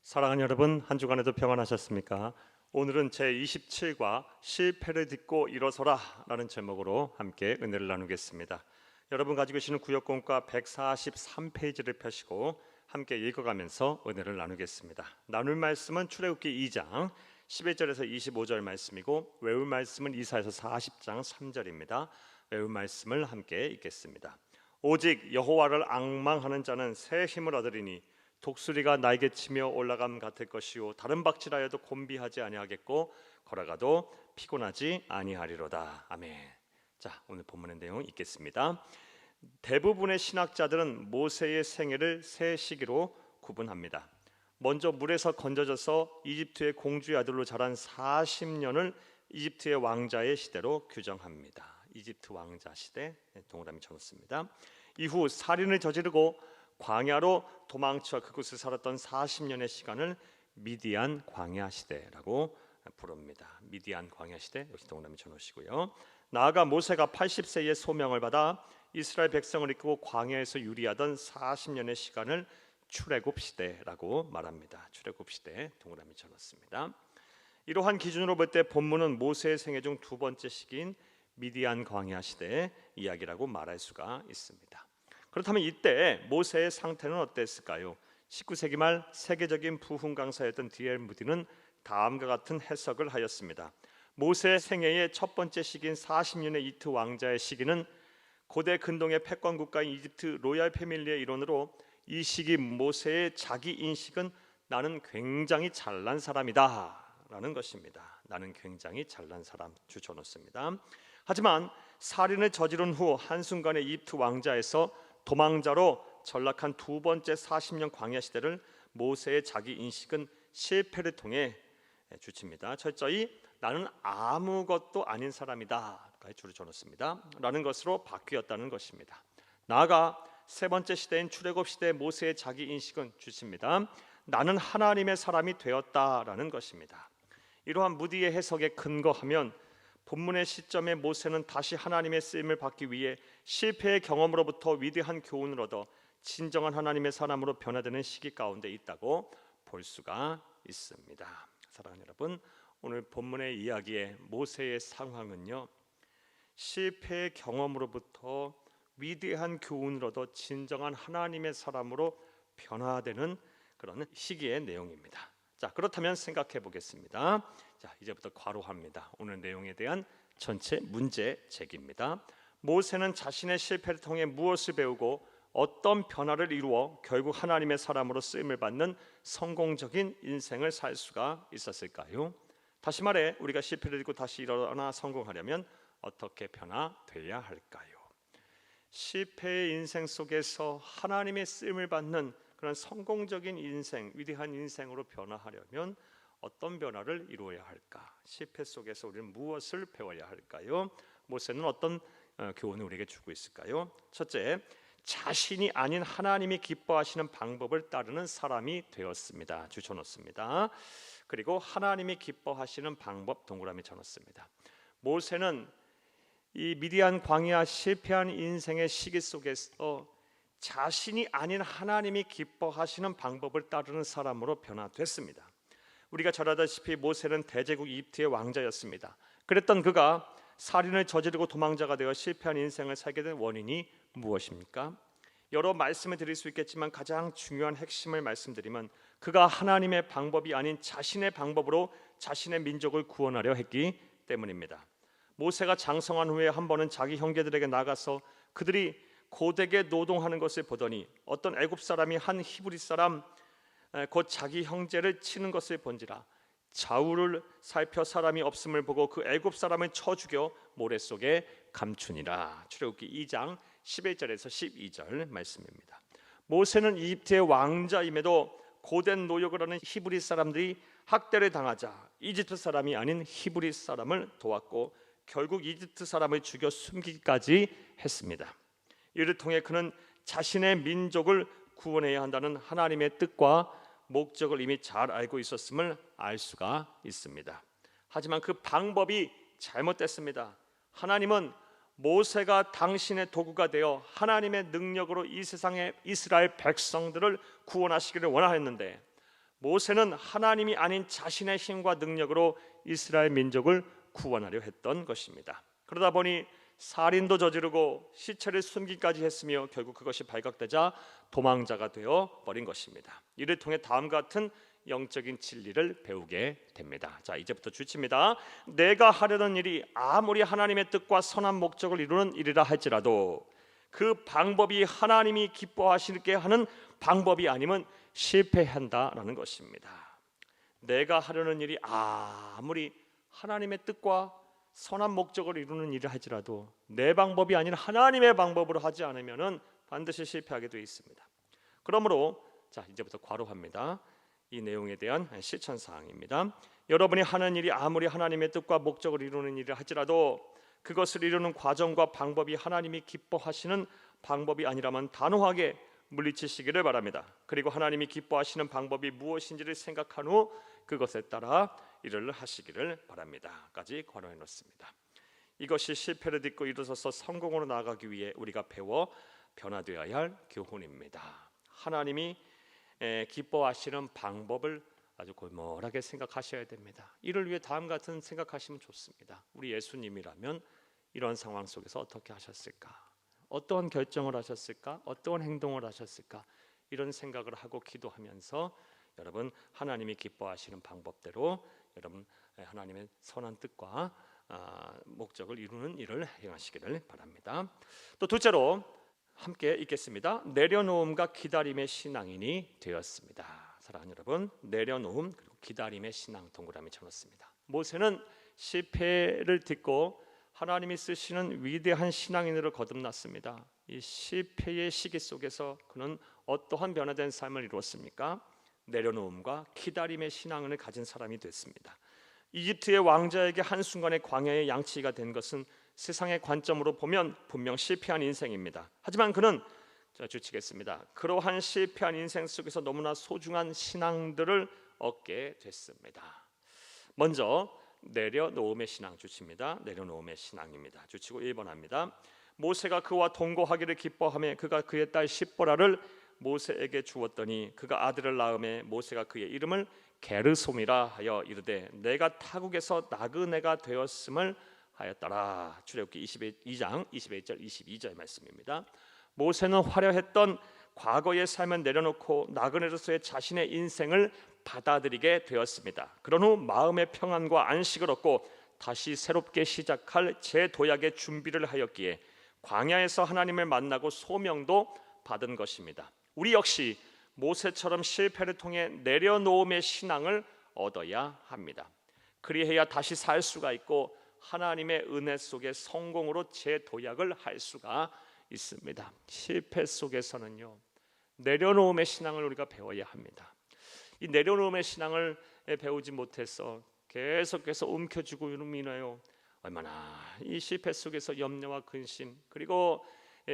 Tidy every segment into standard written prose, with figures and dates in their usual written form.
사랑하는 여러분, 한 주간에도 평안하셨습니까? 오늘은 제27과 실패를 딛고 일어서라 라는 제목으로 함께 은혜를 나누겠습니다. 여러분 가지고 계시는 구역공과 143페이지를 펴시고 함께 읽어가면서 은혜를 나누겠습니다. 나눌 말씀은 출애굽기 2장 11절에서 25절 말씀이고 외울 말씀은 이사야서 40장 3절입니다. 외울 말씀을 함께 읽겠습니다. 오직 여호와를 앙망하는 자는 새 힘을 얻으리니 독수리가 날개 치며 올라감 같을 것이요 다른 박질하여도 곤비하지 아니하겠고 걸어가도 피곤하지 아니하리로다. 아멘. 자, 오늘 본문의 내용 읽겠습니다. 대부분의 신학자들은 모세의 생애를 세 시기로 구분합니다. 먼저 물에서 건져져서 이집트의 공주의 아들로 자란 40년을 이집트의 왕자의 시대로 규정합니다. 이집트 왕자 시대, 동그라미 쳐놓습니다. 이후 살인을 저지르고 광야로 도망쳐 그곳에 살았던 40년의 시간을 미디안 광야 시대라고 부릅니다. 미디안 광야 시대, 여기 동그라미 쳐놓으시고요. 나아가 모세가 80세의 소명을 받아 이스라엘 백성을 이끌고 광야에서 유리하던 40년의 시간을 출애굽 시대라고 말합니다. 출애굽 시대, 동그라미 쳐놓습니다. 이러한 기준으로 볼 때 본문은 모세의 생애 중 두 번째 시기인 미디안 광야 시대의 이야기라고 말할 수가 있습니다. 그렇다면 이때 모세의 상태는 어땠을까요? 19세기 말 세계적인 부흥 강사였던 D.L. 무디는 다음과 같은 해석을 하였습니다. 모세의 생애의 첫 번째 시기인 40년의 이집트 왕자의 시기는 고대 근동의 패권 국가인 이집트 로얄 패밀리의 이론으로 이 시기 모세의 자기 인식은 나는 굉장히 잘난 사람이다 라는 것입니다. 나는 굉장히 잘난 사람 줄여놓습니다. 하지만 살인을 저지른 후 한순간에 이집트 왕자에서 도망자로 전락한 두 번째 40년 광야 시대를 모세의 자기 인식은 실패를 통해 주칩니다. 철저히 나는 아무것도 아닌 사람이다 줄을 줘놓습니다 라는 것으로 바뀌었다는 것입니다. 나아가 세 번째 시대인 출애굽 시대 모세의 자기 인식은 주칩니다. 나는 하나님의 사람이 되었다라는 것입니다. 이러한 무디의 해석에 근거하면 본문의 시점에 모세는 다시 하나님의 쓰임을 받기 위해 실패의 경험으로부터 위대한 교훈을 얻어 진정한 하나님의 사람으로 변화되는 시기 가운데 있다고 볼 수가 있습니다. 사랑하는 여러분, 오늘 본문의 이야기의 모세의 상황은요, 실패의 경험으로부터 위대한 교훈을 얻어 진정한 하나님의 사람으로 변화되는 그런 시기의 내용입니다. 자, 그렇다면 생각해 보겠습니다. 자, 이제부터 괄호합니다. 오늘 내용에 대한 전체 문제 제기입니다. 모세는 자신의 실패를 통해 무엇을 배우고 어떤 변화를 이루어 결국 하나님의 사람으로 쓰임을 받는 성공적인 인생을 살 수가 있었을까요? 다시 말해 우리가 실패를 딛고 다시 일어나 성공하려면 어떻게 변화되어야 할까요? 실패의 인생 속에서 하나님의 쓰임을 받는 그런 성공적인 인생, 위대한 인생으로 변화하려면 어떤 변화를 이루어야 할까? 실패 속에서 우리는 무엇을 배워야 할까요? 모세는 어떤 교훈을 우리에게 주고 있을까요? 첫째, 자신이 아닌 하나님이 기뻐하시는 방법을 따르는 사람이 되었습니다. 주쳐놓습니다. 그리고 하나님이 기뻐하시는 방법 동그라미 쳐놓습니다. 모세는 이 미디안 광야 실패한 인생의 시기 속에서 자신이 아닌 하나님이 기뻐하시는 방법을 따르는 사람으로 변화됐습니다. 우리가 잘 알다시피 모세는 대제국 이집트의 왕자였습니다. 그랬던 그가 살인을 저지르고 도망자가 되어 실패한 인생을 살게 된 원인이 무엇입니까? 여러 말씀을 드릴 수 있겠지만 가장 중요한 핵심을 말씀드리면 그가 하나님의 방법이 아닌 자신의 방법으로 자신의 민족을 구원하려 했기 때문입니다. 모세가 장성한 후에 한 번은 자기 형제들에게 나가서 그들이 고되게 노동하는 것을 보더니 어떤 애굽 사람이 한 히브리 사람 곧 자기 형제를 치는 것을 본지라 좌우를 살펴 사람이 없음을 보고 그 애굽 사람을 쳐 죽여 모래 속에 감추니라. 출애굽기 2장 11절에서 12절 말씀입니다. 모세는 이집트의 왕자임에도 고된 노역을 하는 히브리 사람들이 학대를 당하자 이집트 사람이 아닌 히브리 사람을 도왔고 결국 이집트 사람을 죽여 숨기기까지 했습니다. 이를 통해 그는 자신의 민족을 구원해야 한다는 하나님의 뜻과 목적을 이미 잘 알고 있었음을 알 수가 있습니다. 하지만 그 방법이 잘못됐습니다. 하나님은 모세가 당신의 도구가 되어 하나님의 능력으로 이 세상의 이스라엘 백성들을 구원하시기를 원하였는데 모세는 하나님이 아닌 자신의 힘과 능력으로 이스라엘 민족을 구원하려 했던 것입니다. 그러다 보니 살인도 저지르고 시체를 숨기까지 했으며 결국 그것이 발각되자 도망자가 되어 버린 것입니다. 이를 통해 다음과 같은 영적인 진리를 배우게 됩니다. 자, 이제부터 주치입니다. 내가 하려는 일이 아무리 하나님의 뜻과 선한 목적을 이루는 일이라 할지라도 그 방법이 하나님이 기뻐하시게 하는 방법이 아니면 실패한다라는 것입니다. 내가 하려는 일이 아무리 하나님의 뜻과 선한 목적을 이루는 일을 할지라도 내 방법이 아닌 하나님의 방법으로 하지 않으면은 반드시 실패하게 되어 있습니다. 그러므로 자, 이제부터 괄호합니다. 이 내용에 대한 실천 사항입니다. 여러분이 하는 일이 아무리 하나님의 뜻과 목적을 이루는 일을 할지라도 그것을 이루는 과정과 방법이 하나님이 기뻐하시는 방법이 아니라면 단호하게 물리치시기를 바랍니다. 그리고 하나님이 기뻐하시는 방법이 무엇인지를 생각한 후 그것에 따라 일을 하시기를 바랍니다.까지 권해 놓습니다. 이것이 실패를 딛고 일어서서 성공으로 나아가기 위해 우리가 배워 변화되어야 할 교훈입니다. 하나님이 기뻐하시는 방법을 아주 골몰하게 생각하셔야 됩니다. 이를 위해 다음 같은 생각하시면 좋습니다. 우리 예수님이라면 이런 상황 속에서 어떻게 하셨을까? 어떠한 결정을 하셨을까? 어떠한 행동을 하셨을까? 이런 생각을 하고 기도하면서 여러분 하나님이 기뻐하시는 방법대로 여러분 하나님의 선한 뜻과 목적을 이루는 일을 행하시기를 바랍니다. 또 둘째로 함께 읽겠습니다. 내려놓음과 기다림의 신앙인이 되었습니다. 사랑하는 여러분, 내려놓음 그리고 기다림의 신앙 동그라미 쳐놓습니다. 모세는 실패를 딛고 하나님이 쓰시는 위대한 신앙인으로 거듭났습니다. 이 실패의 시기 속에서 그는 어떠한 변화된 삶을 이루었습니까? 내려놓음과 기다림의 신앙을 가진 사람이 됐습니다. 이집트의 왕자에게 한순간에 광야의 양치기가 된 것은 세상의 관점으로 보면 분명 실패한 인생입니다. 하지만 그는 주치겠습니다. 그러한 실패한 인생 속에서 너무나 소중한 신앙들을 얻게 됐습니다. 먼저 내려놓음의 신앙 주칩니다. 내려놓음의 신앙입니다. 주치고 1번 합니다. 모세가 그와 동거하기를 기뻐하며 그가 그의 딸 십보라를 모세에게 주었더니 그가 아들을 낳음에 모세가 그의 이름을 게르솜이라 하여 이르되 내가 타국에서 나그네가 되었음을 하였더라. 출애굽기 22장 21절 22절 말씀입니다. 모세는 화려했던 과거의 삶을 내려놓고 나그네로서의 자신의 인생을 받아들이게 되었습니다. 그런 후 마음의 평안과 안식을 얻고 다시 새롭게 시작할 재도약의 준비를 하였기에 광야에서 하나님을 만나고 소명도 받은 것입니다. 우리 역시 모세처럼 실패를 통해 내려놓음의 신앙을 얻어야 합니다. 그리해야 다시 살 수가 있고 하나님의 은혜 속에 성공으로 재도약을 할 수가 있습니다. 실패 속에서는요 내려놓음의 신앙을 우리가 배워야 합니다. 이 내려놓음의 신앙을 배우지 못해서 계속해서 움켜쥐고 인하여 얼마나 이 실패 속에서 염려와 근심 그리고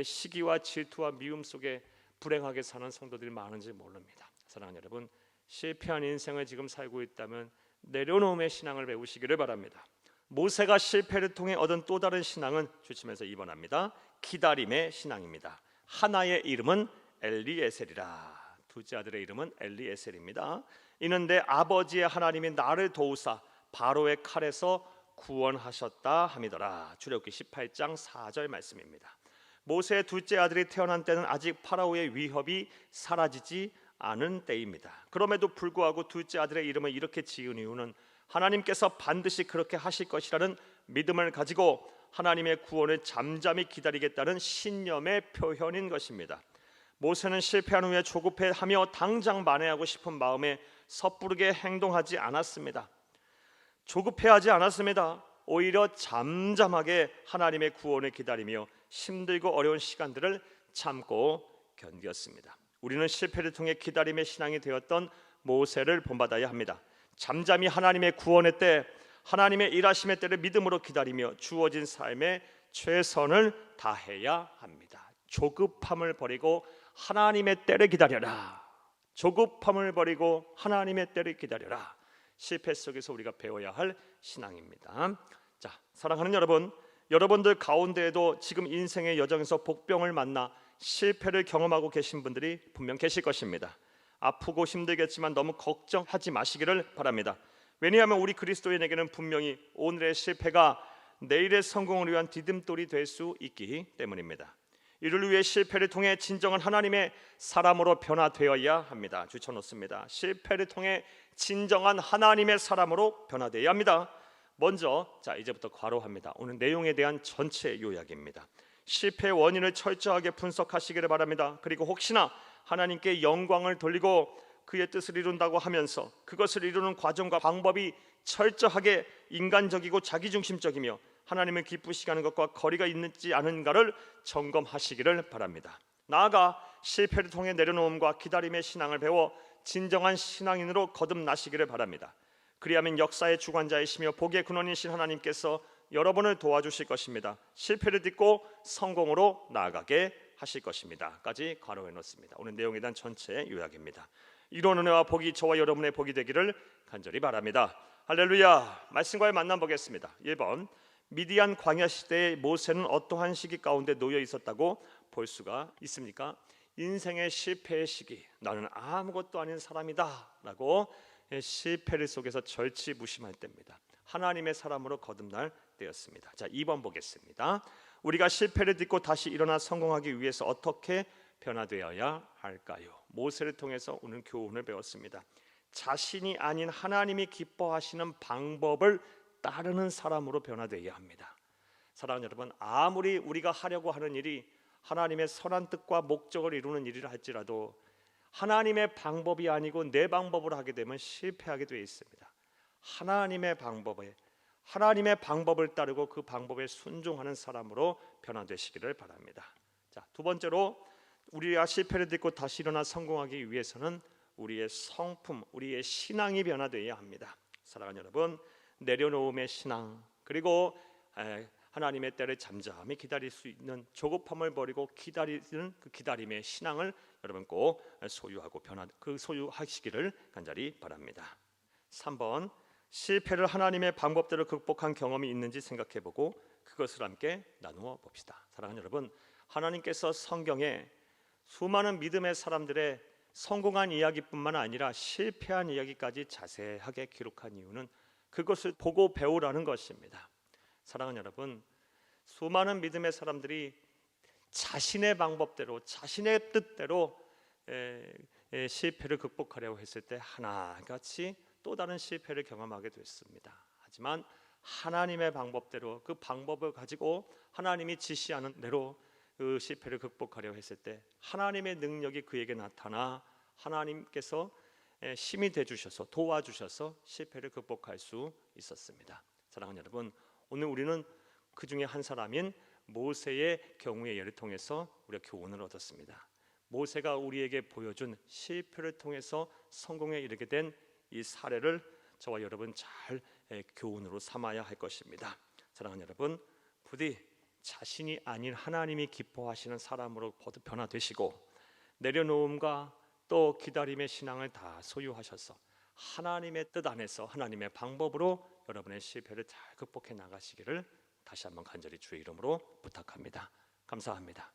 시기와 질투와 미움 속에 불행하게 사는 성도들이 많은지 모릅니다. 사랑하는 여러분, 실패한 인생을 지금 살고 있다면 내려놓음의 신앙을 배우시기를 바랍니다. 모세가 실패를 통해 얻은 또 다른 신앙은 주치면서 2번 합니다. 기다림의 신앙입니다. 하나의 이름은 엘리에셀이라. 둘째 아들의 이름은 엘리에셀입니다. 이는 내 아버지의 하나님이 나를 도우사 바로의 칼에서 구원하셨다 함이더라. 출애굽기 18장 4절 말씀입니다. 모세의 둘째 아들이 태어난 때는 아직 파라오의 위협이 사라지지 않은 때입니다. 그럼에도 불구하고 둘째 아들의 이름을 이렇게 지은 이유는 하나님께서 반드시 그렇게 하실 것이라는 믿음을 가지고 하나님의 구원을 잠잠히 기다리겠다는 신념의 표현인 것입니다. 모세는 실패한 후에 조급해하며 당장 만회하고 싶은 마음에 섣부르게 행동하지 않았습니다. 조급해하지 않았습니다. 오히려 잠잠하게 하나님의 구원을 기다리며 힘들고 어려운 시간들을 참고 견뎠습니다. 우리는 실패를 통해 기다림의 신앙이 되었던 모세를 본받아야 합니다. 잠잠히 하나님의 구원의 때, 하나님의 일하심의 때를 믿음으로 기다리며 주어진 삶에 최선을 다해야 합니다. 조급함을 버리고 하나님의 때를 기다려라. 조급함을 버리고 하나님의 때를 기다려라. 실패 속에서 우리가 배워야 할 신앙입니다. 자, 사랑하는 여러분, 여러분들 가운데에도 지금 인생의 여정에서 복병을 만나 실패를 경험하고 계신 분들이 분명 계실 것입니다. 아프고 힘들겠지만 너무 걱정하지 마시기를 바랍니다. 왜냐하면 우리 그리스도인에게는 분명히 오늘의 실패가 내일의 성공을 위한 디딤돌이 될 수 있기 때문입니다. 이를 위해 실패를 통해 진정한 하나님의 사람으로 변화되어야 합니다. 주쳐놓습니다. 실패를 통해 진정한 하나님의 사람으로 변화되어야 합니다. 먼저 이제부터 괄호합니다. 오늘 내용에 대한 전체 요약입니다. 실패의 원인을 철저하게 분석하시기를 바랍니다. 그리고 혹시나 하나님께 영광을 돌리고 그의 뜻을 이룬다고 하면서 그것을 이루는 과정과 방법이 철저하게 인간적이고 자기중심적이며 하나님을 기쁘시게 하는 것과 거리가 있는지 않은가를 점검하시기를 바랍니다. 나아가 실패를 통해 내려놓음과 기다림의 신앙을 배워 진정한 신앙인으로 거듭나시기를 바랍니다. 그리하면 역사의 주관자이시며 복의 근원이신 하나님께서 여러분을 도와주실 것입니다. 실패를 딛고 성공으로 나아가게 하실 것입니다. 까지 괄호해 놓습니다. 오늘 내용에 대한 전체 요약입니다. 이런 은혜와 복이 저와 여러분의 복이 되기를 간절히 바랍니다. 할렐루야. 말씀과의 만남 보겠습니다. 1번, 미디안 광야 시대의 모세는 어떠한 시기 가운데 놓여 있었다고 볼 수가 있습니까? 인생의 실패의 시기, 나는 아무것도 아닌 사람이다 라고 실패를 속에서 절치부심할 때입니다. 하나님의 사람으로 거듭날 때였습니다. 2번 보겠습니다. 우리가 실패를 딛고 다시 일어나 성공하기 위해서 어떻게 변화되어야 할까요? 모세를 통해서 오늘 교훈을 배웠습니다. 자신이 아닌 하나님이 기뻐하시는 방법을 따르는 사람으로 변화되어야 합니다. 사랑하는 여러분, 아무리 우리가 하려고 하는 일이 하나님의 선한 뜻과 목적을 이루는 일이라 할지라도 하나님의 방법이 아니고 내 방법으로 하게 되면 실패하게 되어 있습니다. 하나님의 방법을 따르고 그 방법에 순종하는 사람으로 변화되시기를 바랍니다. 두 번째로, 우리가 실패를 딛고 다시 일어나 성공하기 위해서는 우리의 성품, 우리의 신앙이 변화되어야 합니다. 사랑하는 여러분, 내려놓음의 신앙, 그리고 하나님의 때를 잠잠히 기다릴 수 있는 조급함을 버리고 기다리는 그 기다림의 신앙을 여러분 꼭 소유하고 소유하시기를 간절히 바랍니다. 3번, 실패를 하나님의 방법대로 극복한 경험이 있는지 생각해보고 그것을 함께 나누어 봅시다. 사랑하는 여러분, 하나님께서 성경에 수많은 믿음의 사람들의 성공한 이야기뿐만 아니라 실패한 이야기까지 자세하게 기록한 이유는 그것을 보고 배우라는 것입니다. 사랑하는 여러분, 수많은 믿음의 사람들이 자신의 방법대로, 자신의 뜻대로 실패를 극복하려고 했을 때 하나같이 또 다른 실패를 경험하게 됐습니다. 하지만 하나님의 방법대로, 그 방법을 가지고 하나님이 지시하는 대로 그 실패를 극복하려고 했을 때 하나님의 능력이 그에게 나타나 하나님께서 힘이 되주셔서 도와주셔서 실패를 극복할 수 있었습니다. 사랑하는 여러분, 오늘 우리는 그 중에 한 사람인 모세의 경우의 예를 통해서 우리가 교훈을 얻었습니다. 모세가 우리에게 보여준 실패를 통해서 성공에 이르게 된 이 사례를 저와 여러분 잘 교훈으로 삼아야 할 것입니다. 사랑하는 여러분, 부디 자신이 아닌 하나님이 기뻐하시는 사람으로 변화되시고 내려놓음과 또 기다림의 신앙을 다 소유하셔서 하나님의 뜻 안에서 하나님의 방법으로 여러분의 실패를 잘 극복해 나가시기를 다시 한번 간절히 주의 이름으로 부탁합니다. 감사합니다.